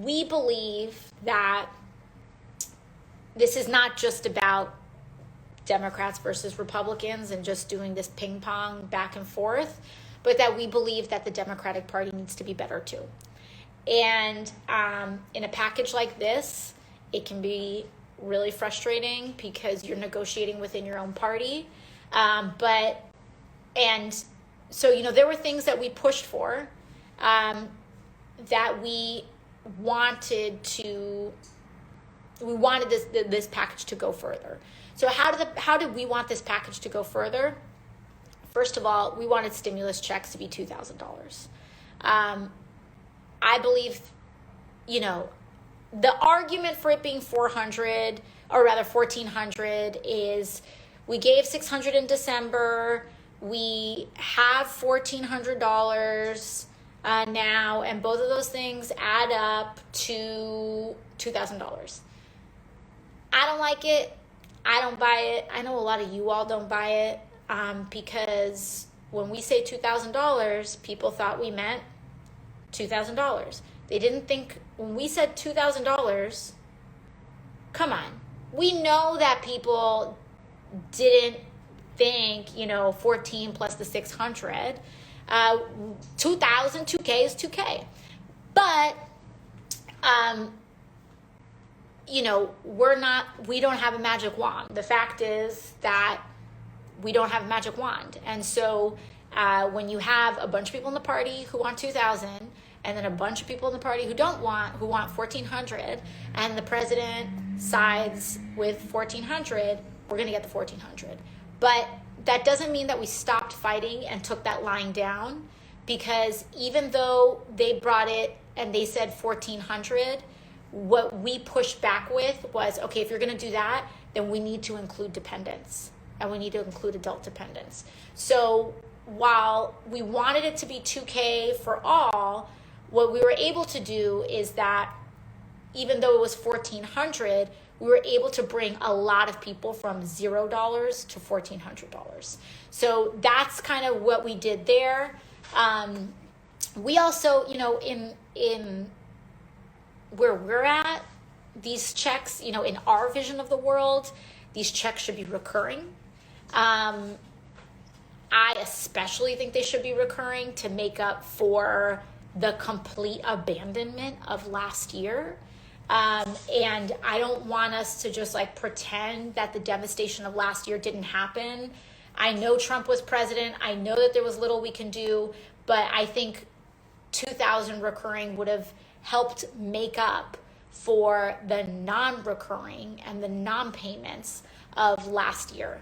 we believe that this is not just about Democrats versus Republicans and just doing this ping pong back and forth, but that we believe that the Democratic Party needs to be better too. And in a package like this, it can be really frustrating because you're negotiating within your own party. So, there were things that we pushed for that we wanted this package to go further. So how did we want this package to go further? First of all, we wanted stimulus checks to be $2,000. I believe, the argument for it being $1,400 is we gave $600 in December. We have $1,400 now, and both of those things add up to $2,000. I don't like it. I don't buy it. I know a lot of you all don't buy it because when we say $2,000, people thought we meant $2,000. They didn't think when we said $2,000, come on. We know that people didn't think, 14 plus the 600. 2,000, 2K is 2K. But, we don't have a magic wand. The fact is that we don't have a magic wand. And so when you have a bunch of people in the party who want 2,000 and then a bunch of people in the party who want 1,400 and the president sides with 1,400, we're going to get the 1,400. But that doesn't mean that we stopped fighting and took that line down, because even though they brought it and they said 1,400, what we pushed back with was, okay, if you're going to do that, then we need to include dependents and we need to include adult dependents. So while we wanted it to be 2K for all, what we were able to do is that even though it was 1,400, we were able to bring a lot of people from $0 to $1,400. So that's kind of what we did there. We also, in where we're at, these checks, in our vision of the world, these checks should be recurring. I especially think they should be recurring to make up for the complete abandonment of last year. And I don't want us to just pretend that the devastation of last year didn't happen. I know Trump was president. I know that there was little we can do, but I think 2,000 recurring would have helped make up for the non-recurring and the non-payments of last year.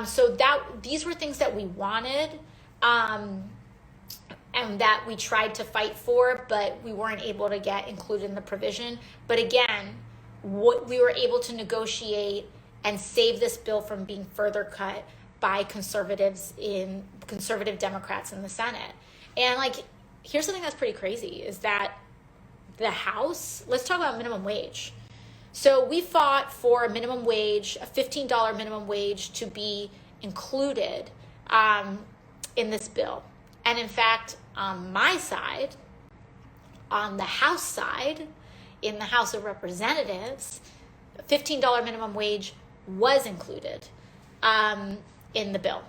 So these were things that we wanted, and that we tried to fight for, but we weren't able to get included in the provision. But again, what we were able to negotiate and save this bill from being further cut by conservative Democrats in the Senate. And here's something that's pretty crazy is that the House, let's talk about minimum wage. So we fought for a minimum wage, a $15 minimum wage to be included in this bill. And in fact, on my side, on the House side, in the House of Representatives, $15 minimum wage was included in the bill.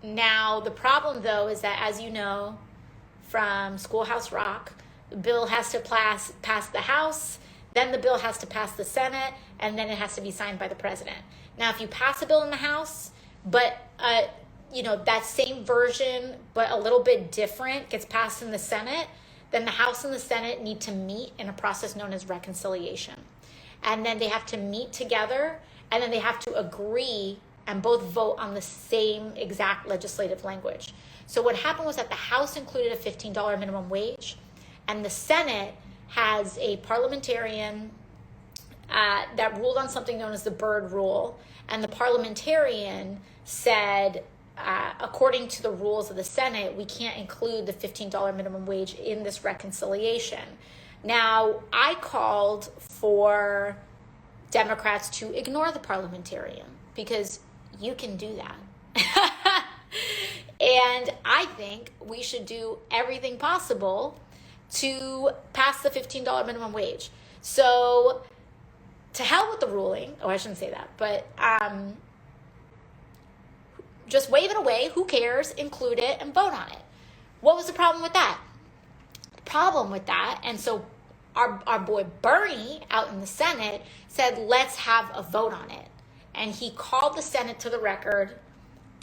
Now, the problem, though, is that, as you know from Schoolhouse Rock, the bill has to pass the House, then the bill has to pass the Senate, and then it has to be signed by the president. Now, if you pass a bill in the House, but that same version, but a little bit different, gets passed in the Senate, then the House and the Senate need to meet in a process known as reconciliation. And then they have to meet together, and then they have to agree and both vote on the same exact legislative language. So what happened was that the House included a $15 minimum wage, and the Senate has a parliamentarian that ruled on something known as the Byrd Rule. And the parliamentarian said, according to the rules of the Senate, we can't include the $15 minimum wage in this reconciliation. Now, I called for Democrats to ignore the parliamentarian because you can do that. And I think we should do everything possible to pass the $15 minimum wage. So to hell with the ruling. Oh, I shouldn't say that, but just wave it away. Who cares? Include it and vote on it. What was the problem with that? And so our boy Bernie out in the Senate said, let's have a vote on it. And he called the Senate to the record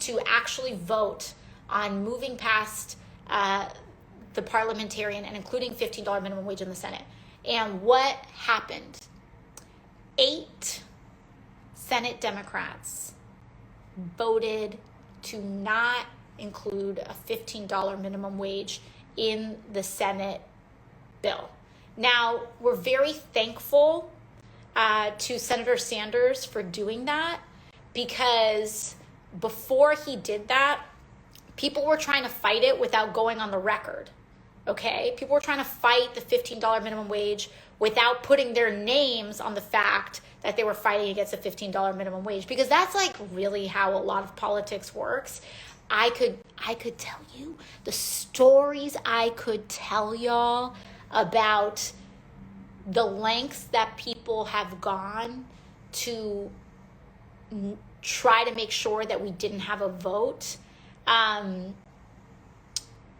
to actually vote on moving past the parliamentarian and including $15 minimum wage in the Senate. And what happened? 8 Senate Democrats voted to not include a $15 minimum wage in the Senate bill. Now, we're very thankful to Senator Sanders for doing that, because before he did that, people were trying to fight it without going on the record, okay? People were trying to fight the $15 minimum wage without putting their names on the fact that they were fighting against a $15 minimum wage, because that's like really how a lot of politics works. I could tell you the stories I could tell y'all about the lengths that people have gone to try to make sure that we didn't have a vote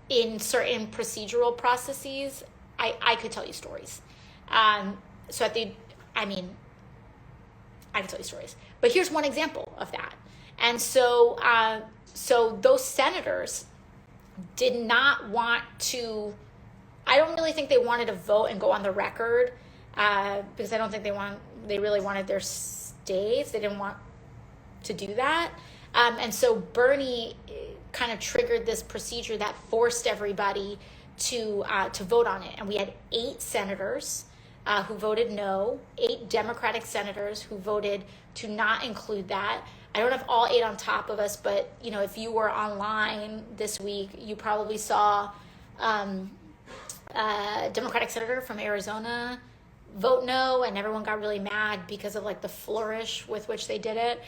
in certain procedural processes. I could tell you stories. I could tell you stories. But here's one example of that. And so those senators did not want to, I don't really think they wanted to vote and go on the record because I don't think they really wanted their states. They didn't want to do that. And so Bernie kind of triggered this procedure that forced everybody to vote on it. And we had 8 senators who voted no, 8 Democratic senators who voted to not include that. I don't have all 8 on top of us, but if you were online this week, you probably saw a Democratic senator from Arizona vote no, and everyone got really mad because of like the flourish with which they did it.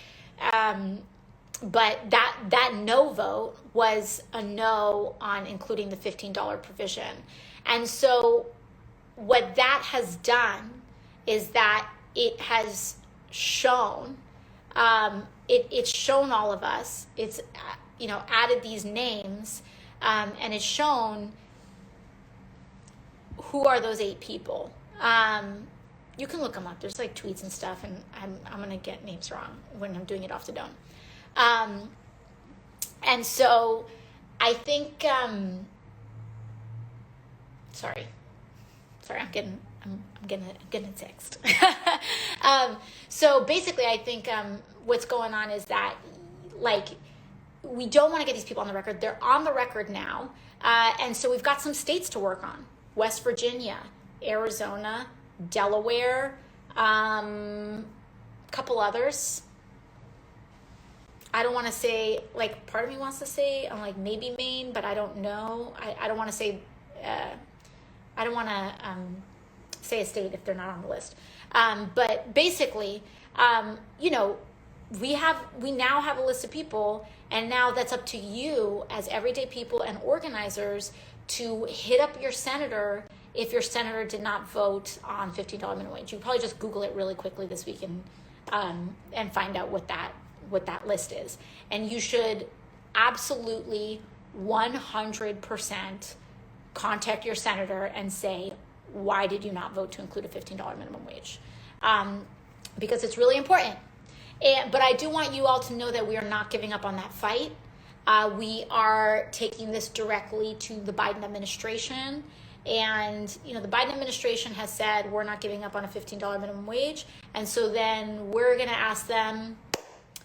But that no vote was a no on including the $15 provision. And so what that has done is that it has shown, it's shown all of us, it's, added these names, and it's shown who are those 8 people. You can look them up. There's like tweets and stuff, and I'm going to get names wrong when I'm doing it off the dome. And so I think, sorry, I'm getting a text. So basically I think, what's going on is that we don't want to get these people on the record. They're on the record now. And so we've got some states to work on: West Virginia, Arizona, Delaware, couple others. I don't want to say, part of me wants to say, I'm maybe Maine, but I don't know. I don't want to say, I don't want to say a state if they're not on the list. But basically, we now have a list of people, and now that's up to you as everyday people and organizers to hit up your senator if your senator did not vote on $15 minimum wage. You probably just Google it really quickly this week and find out what that list is. And you should absolutely 100% contact your senator and say, why did you not vote to include a $15 minimum wage? Because it's really important. But I do want you all to know that we are not giving up on that fight. We are taking this directly to the Biden administration. And, the Biden administration has said we're not giving up on a $15 minimum wage. And so then we're going to ask them,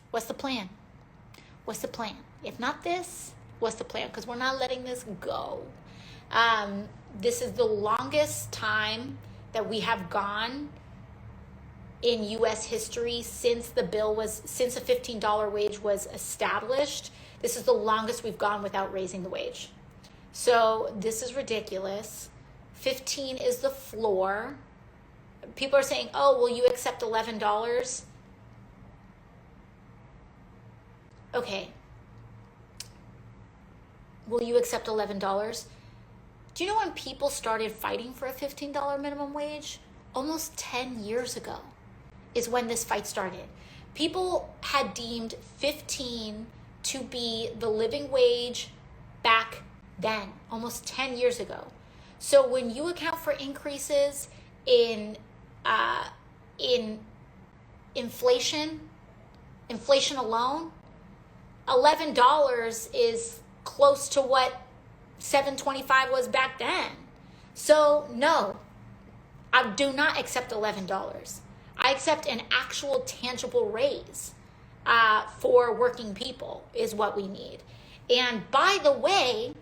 what's the plan? What's the plan? If not this, what's the plan? Because we're not letting this go. This is the longest time that we have gone in U.S. history since a $15 wage was established. This is the longest we've gone without raising the wage. So this is ridiculous. 15 is the floor. People are saying, oh, will you accept $11? Okay. Will you accept $11? Do you know when people started fighting for a $15 minimum wage? Almost 10 years ago is when this fight started. People had deemed 15 to be the living wage back then, almost 10 years ago. So when you account for increases in inflation alone, $11 is close to what $7.25 was back then. So no, I do not accept $11. I accept an actual tangible raise for working people is what we need. And by the way,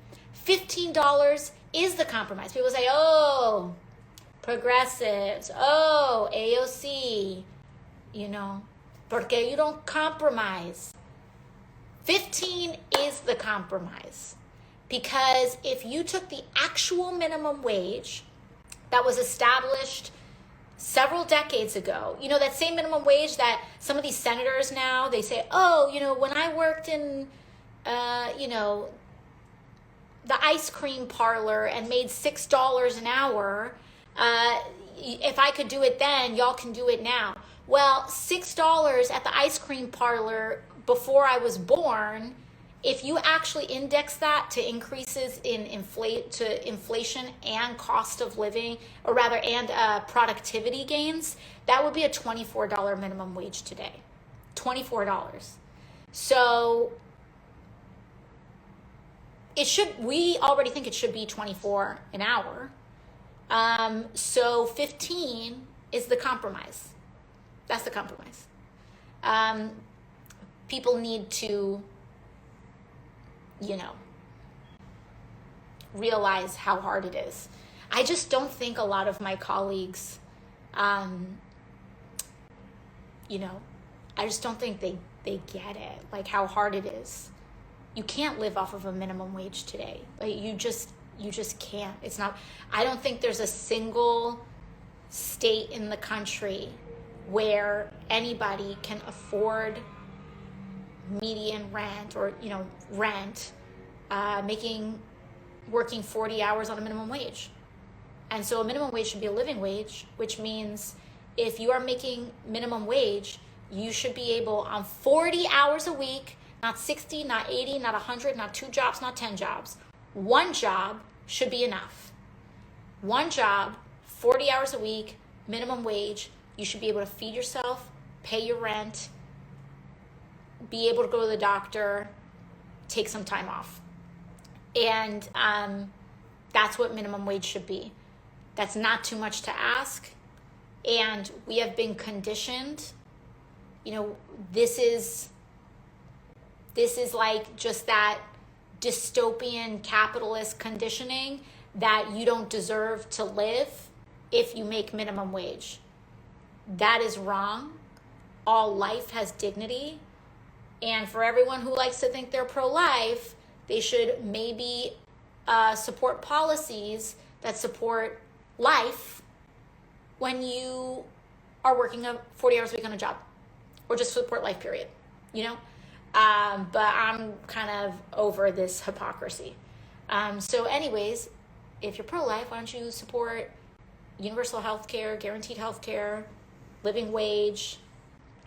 $15 is the compromise. People say, oh, progressives, oh, AOC, porque you don't compromise. 15 is the compromise. Because if you took the actual minimum wage that was established several decades ago, that same minimum wage that some of these senators now, they say, oh, when I worked in, the ice cream parlor and made $6 an hour, if I could do it then, y'all can do it now. Well, $6 at the ice cream parlor before I was born, if you actually index that to increases in inflation and cost of living, or rather, and productivity gains, that would be a $24 minimum wage today. $24. So we already think it should be $24 an hour. So 15 is the compromise. That's the compromise. People need to realize how hard it is. I just don't think a lot of my colleagues, I just don't think they get it, like how hard it is. You can't live off of a minimum wage today. Like you just can't. It's not, I don't think there's a single state in the country where anybody can afford median rent or, rent, working 40 hours on a minimum wage. And so a minimum wage should be a living wage, which means if you are making minimum wage, you should be able on 40 hours a week, not 60, not 80, not 100, not 2 jobs, not 10 jobs. One job should be enough. One job, 40 hours a week, minimum wage. You should be able to feed yourself, pay your rent, be able to go to the doctor, take some time off. And that's what minimum wage should be. That's not too much to ask. And we have been conditioned, this is like just that dystopian capitalist conditioning that you don't deserve to live if you make minimum wage. That is wrong. All life has dignity. And for everyone who likes to think they're pro-life, they should maybe support policies that support life when you are working 40 hours a week on a job, or just support life, period, But I'm kind of over this hypocrisy. So anyways, if you're pro-life, why don't you support universal health care, guaranteed health care, living wage,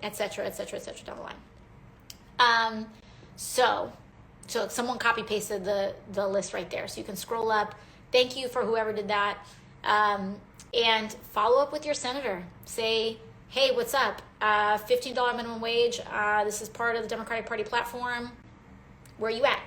et cetera, down the line. So someone copy pasted the list right there. So you can scroll up. Thank you for whoever did that. And follow up with your senator. Say, hey, what's up? $15 minimum wage. This is part of the Democratic Party platform. Where are you at?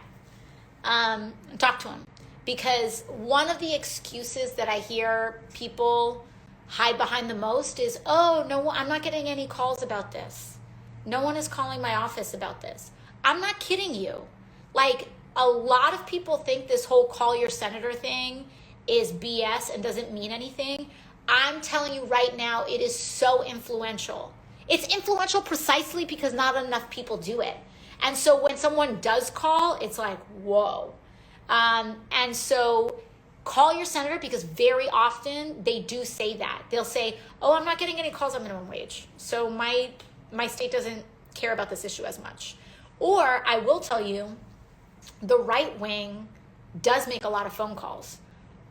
Talk to him. Because one of the excuses that I hear people hide behind the most is, oh, no, I'm not getting any calls about this. No one is calling my office about this. I'm not kidding you. Like, a lot of people think this whole call your senator thing is BS and doesn't mean anything. I'm telling you right now, it is so influential. It's influential precisely because not enough people do it. And so when someone does call, it's like, whoa. And so call your senator, because very often they do say that. They'll say, oh, I'm not getting any calls on minimum wage, so my state doesn't care about this issue as much. Or I will tell you, the right wing does make a lot of phone calls.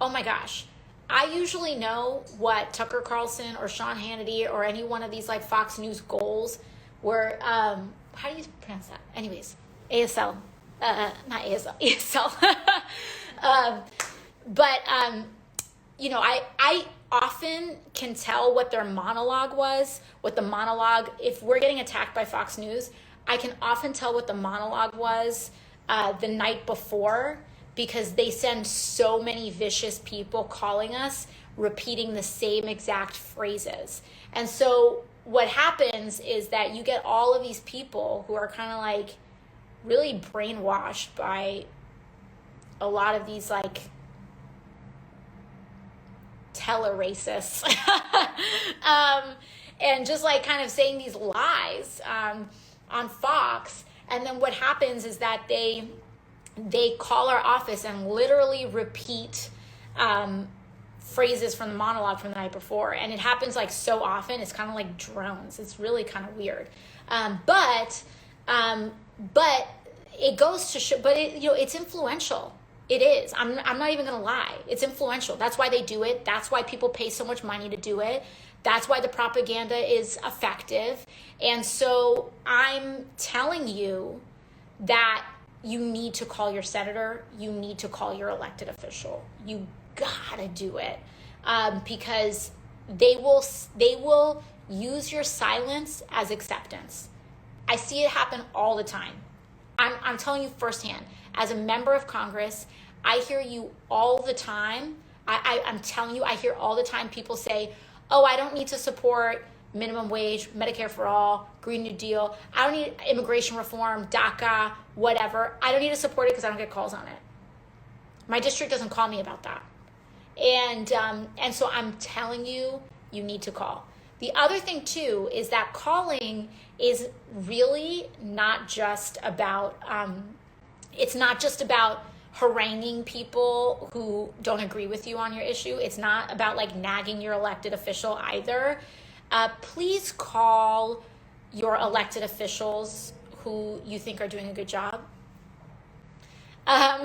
Oh my gosh. I usually know what Tucker Carlson or Sean Hannity or any one of these like Fox News goals were. How do you pronounce that? Anyways, ASL. Not ASL, ESL. But I often can tell what their monologue was, if we're getting attacked by Fox News, I can often tell what the monologue was the night before, because they send so many vicious people calling us, repeating the same exact phrases. And so what happens is that you get all of these people who are kind of like really brainwashed by a lot of these like tele-racists and just like kind of saying these lies on Fox. And then what happens is that they call our office and literally repeat phrases from the monologue from the night before. And it happens like so often, it's kind of like drones. It's really kind of weird. But it goes to show, but it's influential. It is. I'm not even going to lie. It's influential. That's why they do it. That's why people pay so much money to do it. That's why the propaganda is effective. And so I'm telling you that you need to call your senator. You need to call your elected official. You gotta do it because they will use your silence as acceptance. I see it happen all the time. I'm telling you firsthand. As a member of Congress, I hear you all the time. I'm telling you, I hear all the time people say, oh, I don't need to support minimum wage, Medicare for all, Green New Deal. I don't need immigration reform, DACA, whatever. I don't need to support it because I don't get calls on it. My district doesn't call me about that. And so I'm telling you, you need to call. The other thing too is that calling is really not just about, it's not just about haranguing people who don't agree with you on your issue. It's not about like nagging your elected official either. Please call your elected officials who you think are doing a good job. No,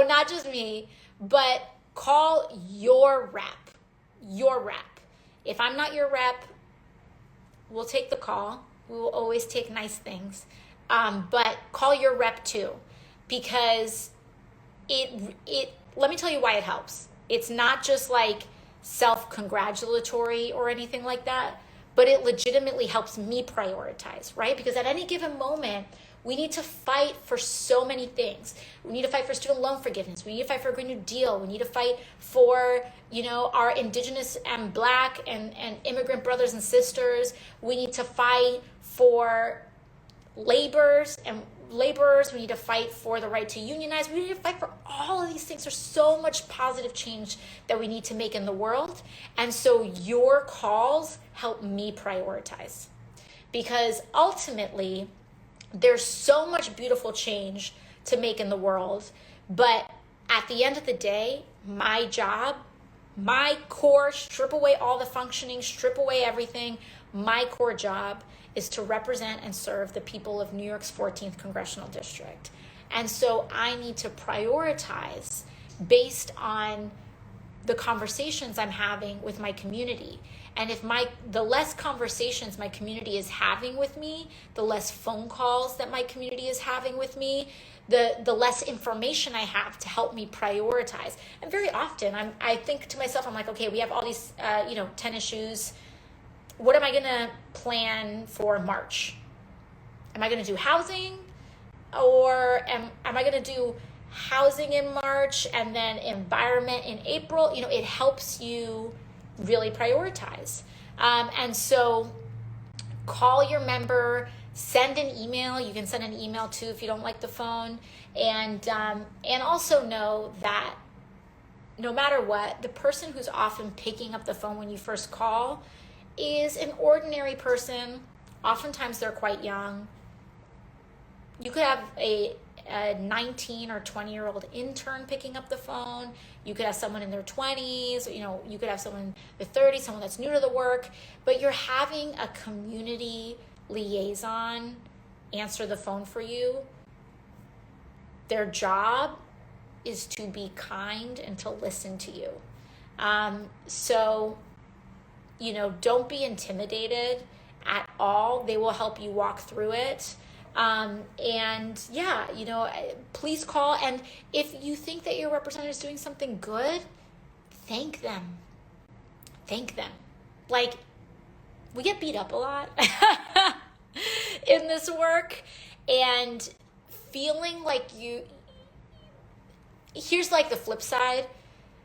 not just me, but call your rep. Your rep. If I'm not your rep, we'll take the call. We will always take nice things. But call your rep too, because let me tell you why it helps. It's not just like self-congratulatory or anything like that, but it legitimately helps me prioritize, right? Because at any given moment, we need to fight for so many things. We need to fight for student loan forgiveness. We need to fight for a Green New Deal. We need to fight for, our indigenous and Black and immigrant brothers and sisters. We need to fight for laborers. We need to fight for the right to unionize. We need to fight for all of these things. There's so much positive change that we need to make in the world. And so your calls help me prioritize, because ultimately there's so much beautiful change to make in the world. But at the end of the day, my job, my core, strip away all the functioning, strip away everything. My core job is to represent and serve the people of New York's 14th Congressional District. And so I need to prioritize based on the conversations I'm having with my community. And if the less conversations my community is having with me, the less phone calls that my community is having with me, the less information I have to help me prioritize. And very often I think to myself, I'm like, okay, we have all these 10 issues. What am I gonna plan for March? Am I gonna do housing? Or am I gonna do housing in March and then environment in April? It helps you really prioritize. And so call your member, send an email. You can send an email too if you don't like the phone. And also know that no matter what, the person who's often picking up the phone when you first call is an ordinary person. Oftentimes they're quite young. You could have a 19 or 20-year-old intern picking up the phone. You could have someone in their 20s, you could have someone in their 30s, someone that's new to the work, but you're having a community liaison answer the phone for you. Their job is to be kind and to listen to you. So, don't be intimidated at all. They will help you walk through it. Please call. And if you think that your representative is doing something good, thank them. Thank them. Like, we get beat up a lot in this work, and feeling like here's like the flip side.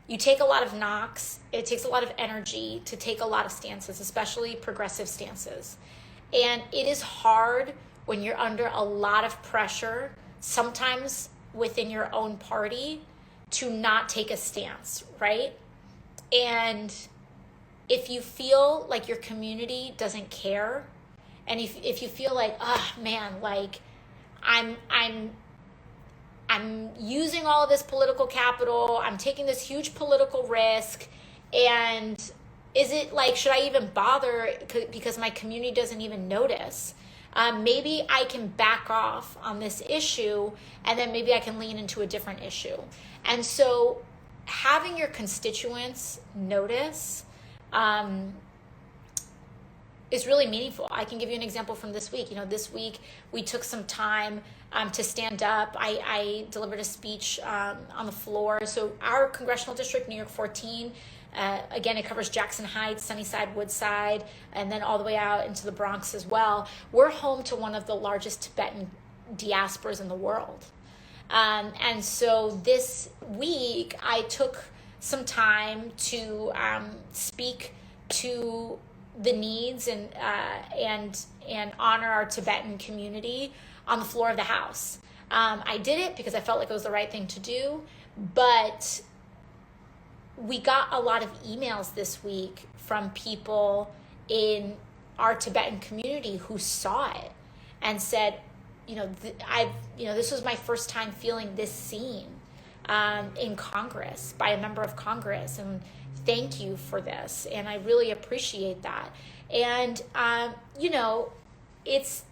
You take a lot of knocks. It takes a lot of energy to take a lot of stances, especially progressive stances. And it is hard when you're under a lot of pressure, sometimes within your own party, to not take a stance, right? And if you feel like your community doesn't care, and if you feel like, like I'm using all of this political capital, I'm taking this huge political risk, and is it like, should I even bother because my community doesn't even notice? Maybe I can back off on this issue, and then maybe I can lean into a different issue. And so having your constituents notice is really meaningful. I can give you an example from this week. This week we took some time to stand up. I delivered a speech on the floor. So our congressional district, New York 14, again, it covers Jackson Heights, Sunnyside, Woodside, and then all the way out into the Bronx as well. We're home to one of the largest Tibetan diasporas in the world. And so this week I took some time to speak to the needs and honor our Tibetan community on the floor of the House. I did it because I felt like it was the right thing to do, but we got a lot of emails this week from people in our Tibetan community who saw it and said, this was my first time feeling this seen in Congress by a member of Congress, and thank you for this, and I really appreciate that. And it's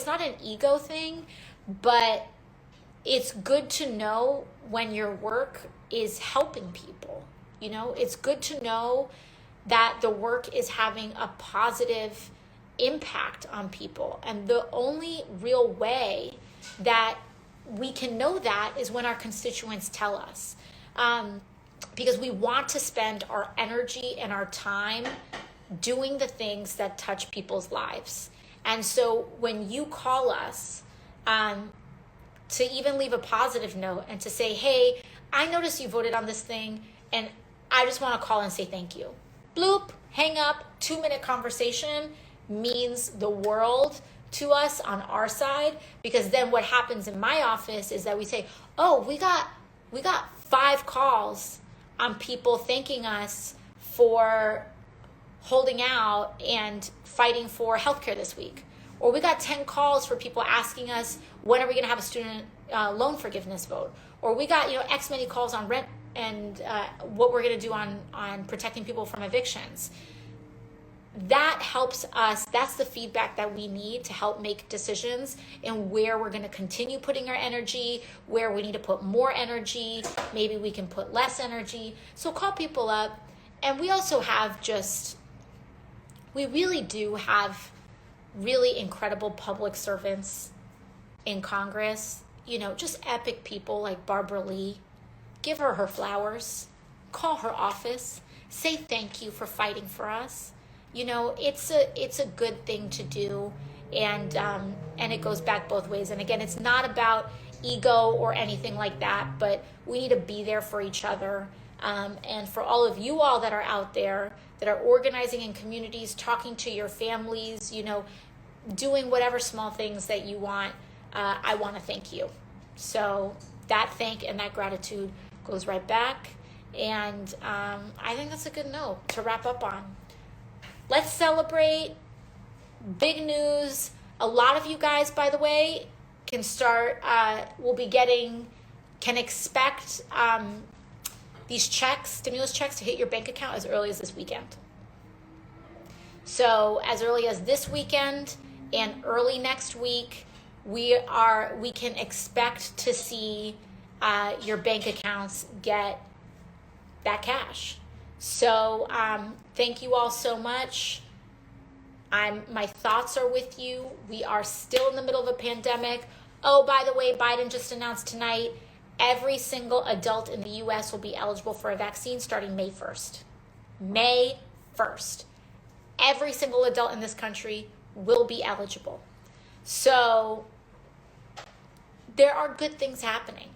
not an ego thing, but it's good to know when your work is helping people. It's good to know that the work is having a positive impact on people. And the only real way that we can know that is when our constituents tell us. Because we want to spend our energy and our time doing the things that touch people's lives. And so when you call us to even leave a positive note and to say, hey, I noticed you voted on this thing, and I just want to call and say thank you. Bloop, hang up, 2-minute conversation means the world to us on our side, because then what happens in my office is that we say, oh, we got 5 calls on people thanking us for holding out and fighting for healthcare this week. Or we got 10 calls for people asking us, when are we going to have a student loan forgiveness vote? Or we got X many calls on rent and what we're going to do on protecting people from evictions. That helps us. That's the feedback that we need to help make decisions and where we're going to continue putting our energy, where we need to put more energy, maybe we can put less energy. So call people up. And we also have we really do have really incredible public servants in Congress, just epic people like Barbara Lee. Give her flowers, call her office, say thank you for fighting for us. It's a good thing to do, and it goes back both ways. And again, it's not about ego or anything like that, but we need to be there for each other. And for all of you all that are out there that are organizing in communities, talking to your families, doing whatever small things that you want, I want to thank you. So that thank and that gratitude goes right back. And I think that's a good note to wrap up on. Let's celebrate. Big news. A lot of you guys, by the way, can expect these checks, stimulus checks, to hit your bank account as early as this weekend. So as early as this weekend and early next week, we can expect to see your bank accounts get that cash. So thank you all so much. My thoughts are with you. We are still in the middle of a pandemic. Oh, by the way, Biden just announced tonight, every single adult in the U.S. will be eligible for a vaccine starting May 1st. May 1st. Every single adult in this country will be eligible. So there are good things happening,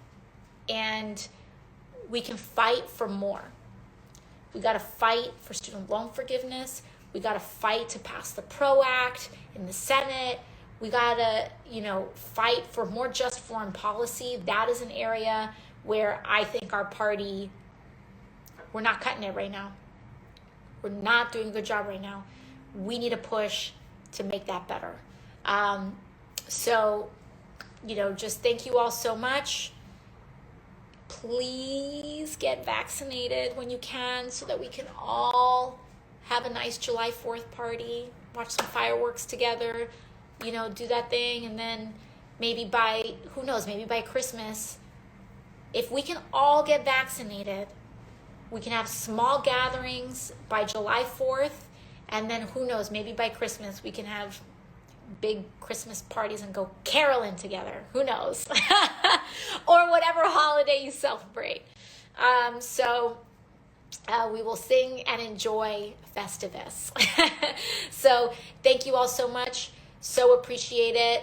and we can fight for more. We got to fight for student loan forgiveness. We got to fight to pass the PRO Act in the Senate. We got to, fight for more just foreign policy. That is an area where I think our party, we're not cutting it right now. We're not doing a good job right now. We need a push to make that better. So, just thank you all so much. Please get vaccinated when you can so that we can all have a nice July 4th party, watch some fireworks together, do that thing. And then maybe by Christmas, if we can all get vaccinated, we can have small gatherings by July 4th. And then who knows, maybe by Christmas, we can have big Christmas parties and go caroling together. Who knows? Or whatever holiday you celebrate. So we will sing and enjoy Festivus. So thank you all so much. So appreciate it.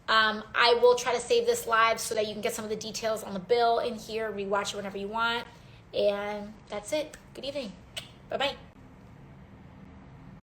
I will try to save this live so that you can get some of the details on the bill in here, rewatch it whenever you want. And that's it. Good evening. Bye-bye.